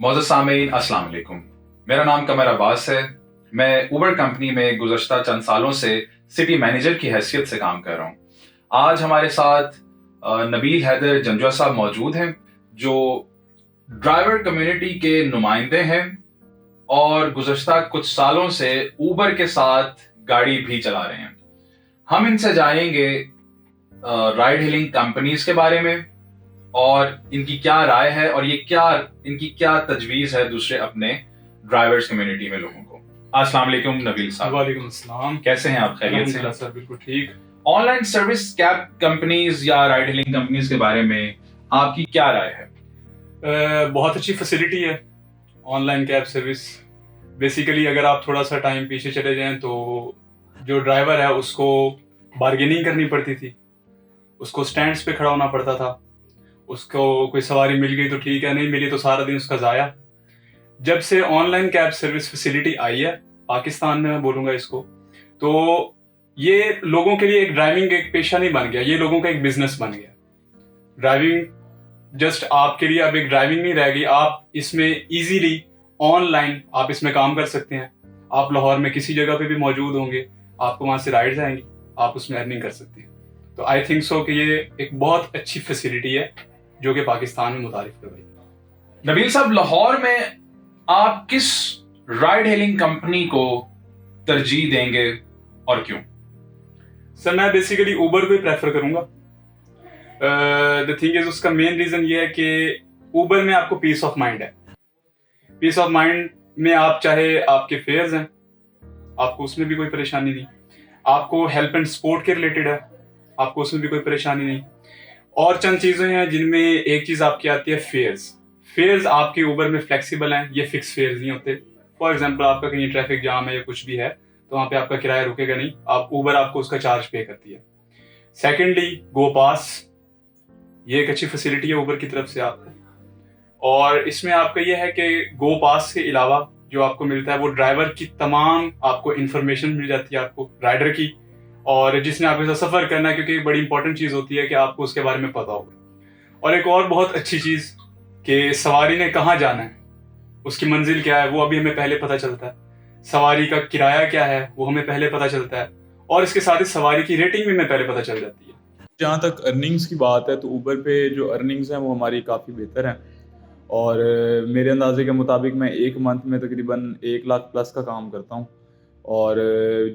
मौजूद सामीन अस्सलाम वालेकुम। मेरा नाम कमर अब्बास है। मैं ऊबर कंपनी में गुज़श्ता चंद सालों से सिटी मैनेजर की हैसियत से काम कर रहा हूँ। आज हमारे साथ नबील हैदर जंजुआ साहब मौजूद हैं, जो ड्राइवर कम्युनिटी के नुमाइंदे हैं और गुज़श्ता कुछ सालों से ऊबर के साथ गाड़ी भी चला रहे हैं। हम इनसे जानेंगे राइड हेलिंग कंपनीज के बारे में और इनकी क्या राय है और इनकी क्या तजवीज़ है दूसरे अपने ड्राइवर्स कम्युनिटी में लोगों को। अस्सलाम वालेकुम नबील साहब। वालेकुम अस्सलाम। कैसे हैं आप? खैरियत से? सर बिल्कुल ठीक। ऑनलाइन सर्विस कैब कंपनीज या राइड हेलिंग कंपनीज के बारे में आपकी क्या राय है? बहुत अच्छी फैसिलिटी है ऑनलाइन कैब सर्विस। बेसिकली अगर आप थोड़ा सा टाइम पीछे चले जाएं तो जो ड्राइवर है उसको बार्गेनिंग करनी पड़ती थी, उसको स्टैंड्स पे खड़ा होना पड़ता था, उसको कोई सवारी मिल गई तो ठीक है, नहीं मिली तो सारा दिन उसका ज़ाया। जब से ऑनलाइन कैब सर्विस फैसिलिटी आई है पाकिस्तान में, मैं बोलूँगा इसको, तो ये लोगों के लिए एक ड्राइविंग एक पेशा नहीं बन गया, ये लोगों का एक बिजनेस बन गया। ड्राइविंग जस्ट आपके लिए अब एक ड्राइविंग नहीं रह गई, आप इसमें इजीली ऑनलाइन आप इसमें काम कर सकते हैं। आप लाहौर में किसी जगह पे भी मौजूद होंगे, आपको वहाँ से राइड्स आएंगी, आप उसमें अर्निंग कर सकते हैं। तो आई थिंक सो कि ये एक बहुत अच्छी फैसिलिटी है जो कि पाकिस्तान में मुतारिफ कर रही है। नबील साहब, लाहौर में आप किस राइड हेलिंग कंपनी को तरजीह देंगे और क्यों? सर मैं बेसिकली ऊबर को ही प्रेफर करूंगा। द थिंग इज, उसका मेन रीजन ये है कि ऊबर में आपको पीस ऑफ माइंड है। पीस ऑफ माइंड में आप चाहे आपके फेयर्स हैं, आपको उसमें भी कोई परेशानी नहीं, आपको हेल्प एंड सपोर्ट के रिलेटेड है, आपको उसमें भी कोई परेशानी नहीं, और चंद चीज़ें हैं जिनमें एक चीज़ आपकी आती है फेयर्स आपके ऊबर में फ्लेक्सिबल हैं, ये फिक्स फेयर्स नहीं होते। फॉर एग्जांपल आपका कहीं ट्रैफिक जाम है या कुछ भी है तो वहाँ पे आपका किराया रुकेगा नहीं, आप ऊबर आपको उसका चार्ज पे करती है। सेकेंडली गो पास, ये एक अच्छी फैसिलिटी है ऊबर की तरफ से आपको, और इसमें आपका ये है कि गो पास के अलावा जो आपको मिलता है वो ड्राइवर की तमाम आपको इन्फॉर्मेशन मिल जाती है, आपको राइडर की, और जिसने आपके साथ सफ़र करना है, क्योंकि एक बड़ी इंपॉर्टेंट चीज़ होती है कि आपको उसके बारे में पता होगा। और एक और बहुत अच्छी चीज़ कि सवारी ने कहाँ जाना है, उसकी मंजिल क्या है, वो अभी हमें पहले पता चलता है। सवारी का किराया क्या है वो हमें पहले पता चलता है, और इसके साथ ही सवारी की रेटिंग भी हमें पहले पता चल जाती है। जहाँ तक अर्निंग्स की बात है तो ऊबर पे जो अर्निंग्स हैं वो हमारी काफ़ी बेहतर हैं, और मेरे अंदाजे के मुताबिक मैं एक मंथ में तकरीबन 1 लाख प्लस का काम करता हूँ, और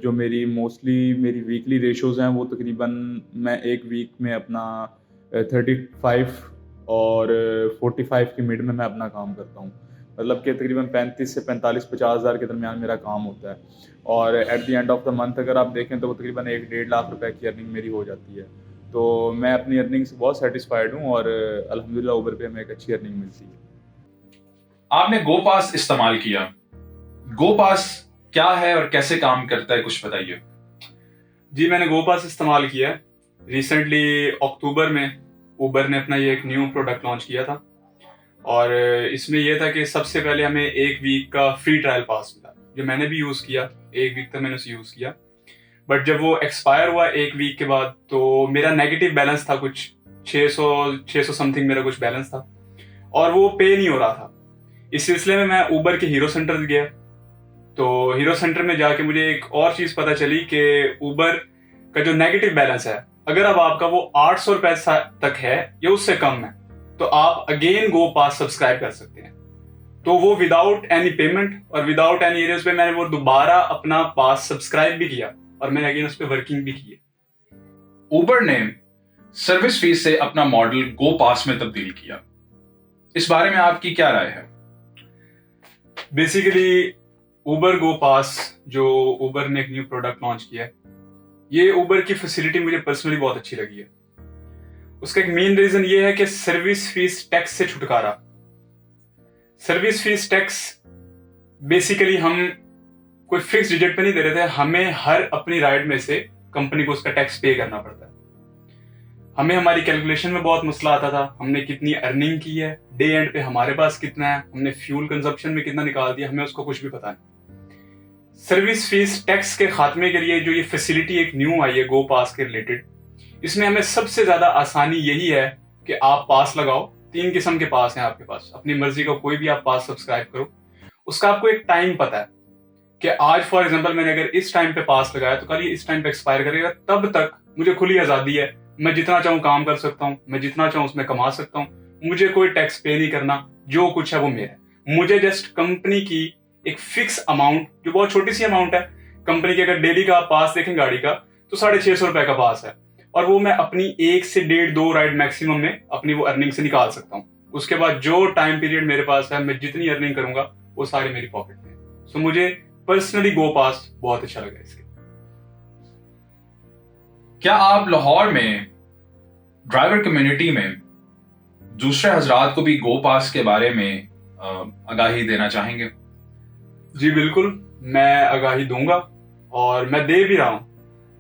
जो मेरी मेरी वीकली रेशोज़ हैं वो तकरीबन मैं एक वीक में अपना 35 और 45 की मिड में मैं अपना काम करता हूँ। मतलब कि तकरीबन 35 से 45-50 हज़ार के दरमियान मेरा काम होता है, और at the end of the month अगर आप देखें तो वो तकरीबन 1-1.5 लाख रुपए की अर्निंग मेरी हो जाती है। तो मैं अपनी अर्निंग से बहुत सेटिस्फाइड हूँ, और अल्हम्दुलिल्लाह ऊबर पे हमें एक अच्छी अर्निंग मिलती है। आपने गो पास इस्तेमाल किया, गो पास क्या है और कैसे काम करता है, कुछ बताइए। जी मैंने गो पास इस्तेमाल किया है। रिसेंटली अक्टूबर में ऊबर ने अपना ये एक न्यू प्रोडक्ट लॉन्च किया था, और इसमें यह था कि सबसे पहले हमें 1 वीक का फ्री ट्रायल पास मिला, जो मैंने भी यूज़ किया। 1 वीक तक मैंने उसे यूज़ किया, बट जब वो एक्सपायर हुआ 1 वीक के बाद तो मेरा नेगेटिव बैलेंस था, कुछ 600 समथिंग मेरा कुछ बैलेंस था, और वो पे नहीं हो रहा था। इस सिलसिले में मैं ऊबर के हीरो सेंटर गया, तो हीरो सेंटर में जाके मुझे एक और चीज़ पता चली कि ऊबर का जो नेगेटिव बैलेंस है, अगर अब आपका वो 800 रुपये तक है या उससे कम है तो आप अगेन गो पास सब्सक्राइब कर सकते हैं। तो वो विदाउट एनी पेमेंट और विदाउट एनी एरियर्स पे मैंने वो दोबारा अपना पास सब्सक्राइब भी किया, और मैंने अगेन उस पर वर्किंग भी की है। ऊबर ने सर्विस फीस से अपना मॉडल गो पास में तब्दील किया, इस बारे में आपकी क्या राय है? बेसिकली ऊबर गो पास जो ऊबर ने एक न्यू प्रोडक्ट लॉन्च किया है, ये ऊबर की फैसिलिटी मुझे पर्सनली बहुत अच्छी लगी है। उसका एक मेन रीजन ये है कि सर्विस फीस टैक्स से छुटकारा। सर्विस फीस टैक्स बेसिकली हम कोई फिक्स डिजिट पे नहीं दे रहे थे, हमें हर अपनी राइड में से कंपनी को उसका टैक्स पे करना पड़ता है। हमें हमारी कैलकुलेशन में बहुत मसला आता था, हमने कितनी अर्निंग की है, डे एंड पे हमारे पास कितना है, हमने फ्यूल कंजप्शन में कितना निकाल दिया, हमें उसको कुछ भी पता नहीं। सर्विस फीस टैक्स के खात्मे के लिए जो ये फैसिलिटी एक न्यू आई है गो पास के रिलेटेड, इसमें हमें सबसे ज्यादा आसानी यही है कि आप पास लगाओ, 3 किस्म के पास हैं आपके पास, अपनी मर्जी का कोई भी आप पास सब्सक्राइब करो, उसका आपको एक टाइम पता है कि आज फॉर एग्जांपल मैंने अगर इस टाइम पे पास लगाया तो कल ये इस टाइम पे एक्सपायर करेगा, तब तक मुझे खुली आज़ादी है, मैं जितना चाहूँ काम कर सकता हूँ, मैं जितना चाहूँ उसमें कमा सकता हूँ, मुझे कोई टैक्स पे नहीं करना, जो कुछ है वो मेरा है। मुझे जस्ट कंपनी की एक फिक्स अमाउंट, जो बहुत छोटी सी अमाउंट है, कंपनी के अगर डेली का आप पास देखें गाड़ी का तो 650 रुपए का पास है, और वो मैं अपनी 1 से 1.5-2 राइड मैक्सिमम में अपनी वो अर्निंग से निकाल सकता हूँ। उसके बाद जो टाइम पीरियड मेरे पास है, मैं जितनी अर्निंग करूंगा वो सारी मेरी पॉकेट में है। सो मुझे पर्सनली गो पास बहुत अच्छा लगा इसके। क्या आप लाहौर में ड्राइवर कम्युनिटी में दूसरे हजरात को भी गो पास के बारे में आगाही देना चाहेंगे? जी बिल्कुल, मैं आगाही दूंगा और मैं दे भी रहा हूँ।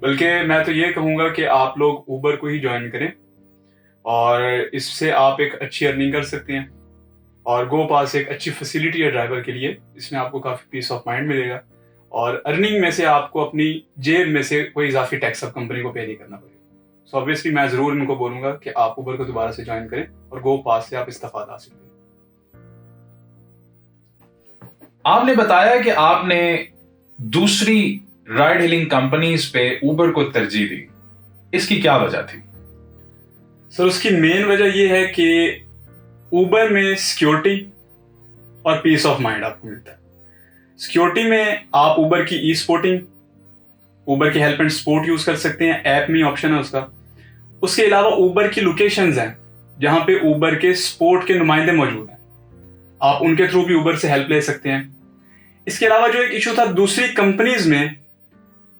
बल्कि मैं तो ये कहूँगा कि आप लोग ऊबर को ही ज्वाइन करें और इससे आप एक अच्छी अर्निंग कर सकते हैं। और गो पास एक अच्छी फैसिलिटी है ड्राइवर के लिए, इसमें आपको काफ़ी पीस ऑफ माइंड मिलेगा और अर्निंग में से आपको अपनी जेब में से कोई इजाफी टैक्स अब कंपनी को पे नहीं करना पड़ेगा। सो ऑब्वियसली मैं ज़रूर इनको बोलूँगा कि आप ऊबर को दोबारा से ज्वाइन करें और गो पास से आप इस्तेफादा हासिल करें। आपने बताया कि आपने दूसरी राइड हेलिंग कंपनीज पे ऊबर को तरजीह दी, इसकी क्या वजह थी? सर उसकी मेन वजह यह है कि ऊबर में सिक्योरिटी और पीस ऑफ माइंड आपको मिलता है। सिक्योरिटी में आप ऊबर की ई स्पोर्टिंग, ऊबर की हेल्प एंड सपोर्ट यूज कर सकते हैं, ऐप में ऑप्शन है उसका। उसके अलावा ऊबर की लोकेशंस हैं जहां पे ऊबर के सपोर्ट के नुमाइंदे मौजूद हैं, आप उनके थ्रू भी ऊबर से हेल्प ले सकते हैं। इसके अलावा जो एक इशू था, दूसरी कंपनीज में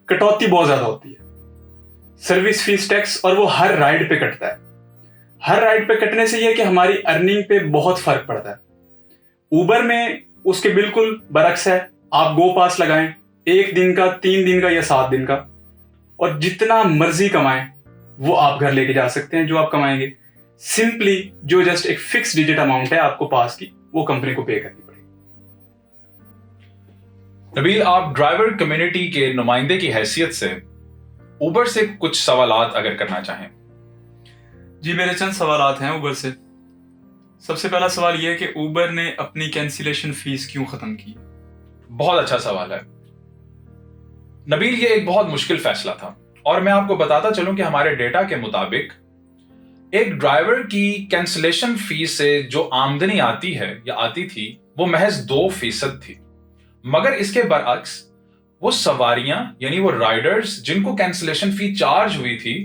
कटौती बहुत ज्यादा होती है, सर्विस फीस टैक्स, और वो हर राइड पे कटता है। हर राइड पे कटने से यह है कि हमारी अर्निंग पे बहुत फर्क पड़ता है। ऊबर में उसके बिल्कुल बरक्स है, आप गो पास लगाएं, 1 दिन का, 3 दिन का या 7 दिन का, और जितना मर्जी कमाएं वो आप घर लेके जा सकते हैं। जो आप कमाएंगे सिंपली जो जस्ट एक फिक्स डिजिट अमाउंट है आपको पास की, वो कंपनी को पे करनी पड़ेगी। नबील, आप ड्राइवर कम्युनिटी के नुमाइंदे की हैसियत से ऊबर से कुछ सवालात अगर करना चाहें। जी, मेरे चंद सवालात हैं ऊबर से। सबसे पहला सवाल यह है कि ऊबर ने अपनी कैंसिलेशन फीस क्यों खत्म की? बहुत अच्छा सवाल है नबील, ये एक बहुत मुश्किल फैसला था और मैं आपको बताता चलूं कि हमारे डेटा के मुताबिक एक ड्राइवर की कैंसिलेशन फीस से जो आमदनी आती है या आती थी वो महज 2% थी, मगर इसके बरअक्स वो सवारियां यानी वो राइडर्स जिनको कैंसिलेशन फी चार्ज हुई थी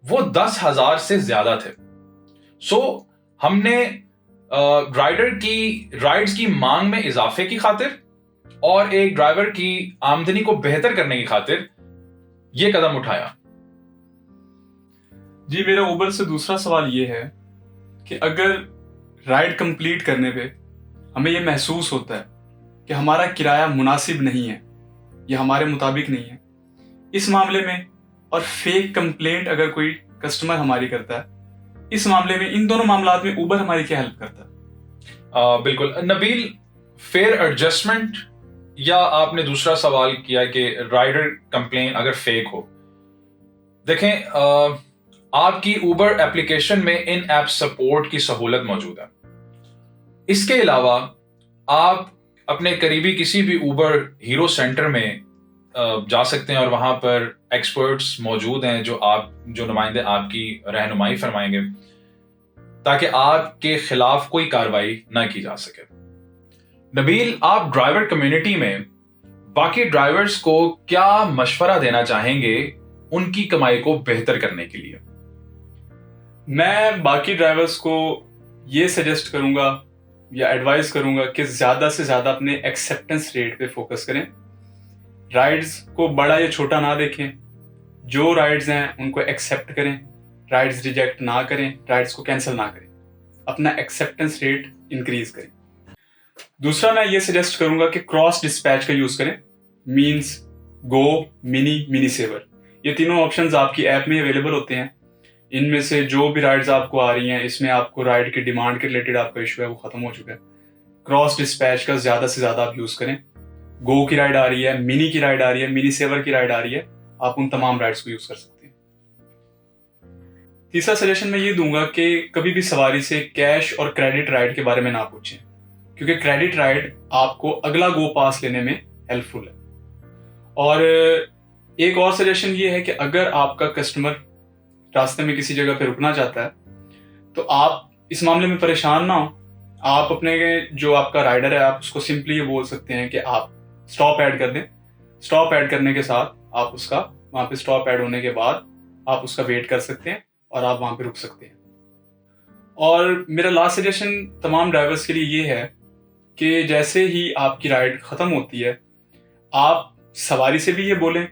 वो 10,000 से ज्यादा थे। सो हमने राइडर की राइड्स की मांग में इजाफे की खातिर और एक ड्राइवर की आमदनी को बेहतर करने की खातिर यह कदम उठाया। जी, मेरा ऊबर से दूसरा सवाल ये है कि अगर राइड कंप्लीट करने पे हमें ये महसूस होता है कि हमारा किराया मुनासिब नहीं है या हमारे मुताबिक नहीं है, इस मामले में, और फेक कंप्लेंट अगर कोई कस्टमर हमारी करता है, इस मामले में, इन दोनों मामलात में ऊबर हमारी क्या हेल्प करता है? बिल्कुल नबील, फेयर एडजस्टमेंट, या आपने दूसरा सवाल किया कि राइडर कंप्लेन अगर फेक हो। देखें, आपकी ऊबर एप्लीकेशन में इन ऐप सपोर्ट की सहूलत मौजूद है। इसके अलावा आप अपने करीबी किसी भी ऊबर हीरो सेंटर में जा सकते हैं और वहां पर एक्सपर्ट्स मौजूद हैं जो नुमाइंदे आपकी रहनुमाई फरमाएंगे ताकि आपके खिलाफ कोई कार्रवाई ना की जा सके। नबील, आप ड्राइवर कम्युनिटी में बाकी ड्राइवर्स को क्या मशवरा देना चाहेंगे उनकी कमाई को बेहतर करने के लिए? मैं बाकी ड्राइवर्स को ये सजेस्ट करूंगा या एडवाइस करूंगा कि ज़्यादा से ज़्यादा अपने एक्सेप्टेंस रेट पे फोकस करें। राइड्स को बड़ा या छोटा ना देखें, जो राइड्स हैं उनको एक्सेप्ट करें, राइड्स रिजेक्ट ना करें, राइड्स को कैंसिल ना करें, अपना एक्सेप्टेंस रेट इंक्रीज करें। दूसरा मैं ये सजेस्ट करूंगा कि क्रॉस डिस्पैच का यूज़ करें, मीन्स गो, मिनी सेवर, ये तीनों ऑप्शंस आपकी ऐप में अवेलेबल होते हैं। इनमें से जो भी राइड्स आपको आ रही हैं, इसमें आपको राइड की डिमांड के रिलेटेड आपका इशू है वो खत्म हो चुका है। क्रॉस डिस्पैच का ज़्यादा से ज़्यादा आप यूज़ करें। गो की राइड आ रही है, मिनी की राइड आ रही है, मिनी सेवर की राइड आ रही है, आप उन तमाम राइड्स को यूज़ कर सकते हैं। तीसरा सजेशन मैं ये दूंगा कि कभी भी सवारी से कैश और क्रेडिट राइड के बारे में ना पूछें, क्योंकि क्रेडिट राइड आपको अगला गो पास लेने में हेल्पफुल है। और एक और सजेशन ये है कि अगर आपका कस्टमर रास्ते में किसी जगह पे रुकना चाहता है तो आप इस मामले में परेशान ना हो। आप अपने जो आपका राइडर है आप उसको सिंपली ये बोल सकते हैं कि आप स्टॉप ऐड कर दें। स्टॉप ऐड करने के साथ आप उसका वहाँ पे स्टॉप ऐड होने के बाद आप उसका वेट कर सकते हैं और आप वहाँ पे रुक सकते हैं। और मेरा लास्ट सजेशन तमाम ड्राइवर्स के लिए ये है कि जैसे ही आपकी राइड ख़त्म होती है आप सवारी से भी ये बोलें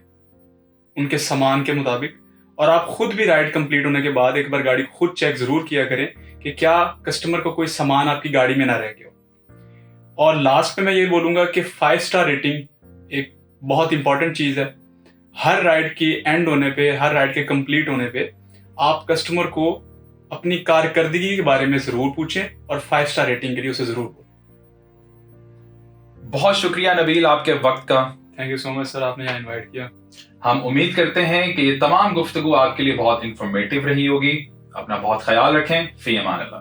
उनके सामान के मुताबिक, और आप खुद भी राइड कंप्लीट होने के बाद एक बार गाड़ी खुद चेक ज़रूर किया करें कि क्या कस्टमर को कोई सामान आपकी गाड़ी में ना रह गया हो। और लास्ट में मैं ये बोलूँगा कि 5 स्टार रेटिंग एक बहुत इंपॉर्टेंट चीज़ है। हर राइड के एंड होने पे, हर राइड के कंप्लीट होने पे आप कस्टमर को अपनी कारकर्दगी के बारे में ज़रूर पूछें और 5 स्टार रेटिंग के लिए उसे ज़रूर बोलें। बहुत शुक्रिया नबील आपके वक्त का। Thank you so much sir, आपने यहाँ इन्वाइट किया। हम उम्मीद करते हैं कि ये तमाम गुफ्तगू आपके लिए बहुत इंफॉर्मेटिव रही होगी। अपना बहुत ख्याल रखें। फी अमान अल्लाह।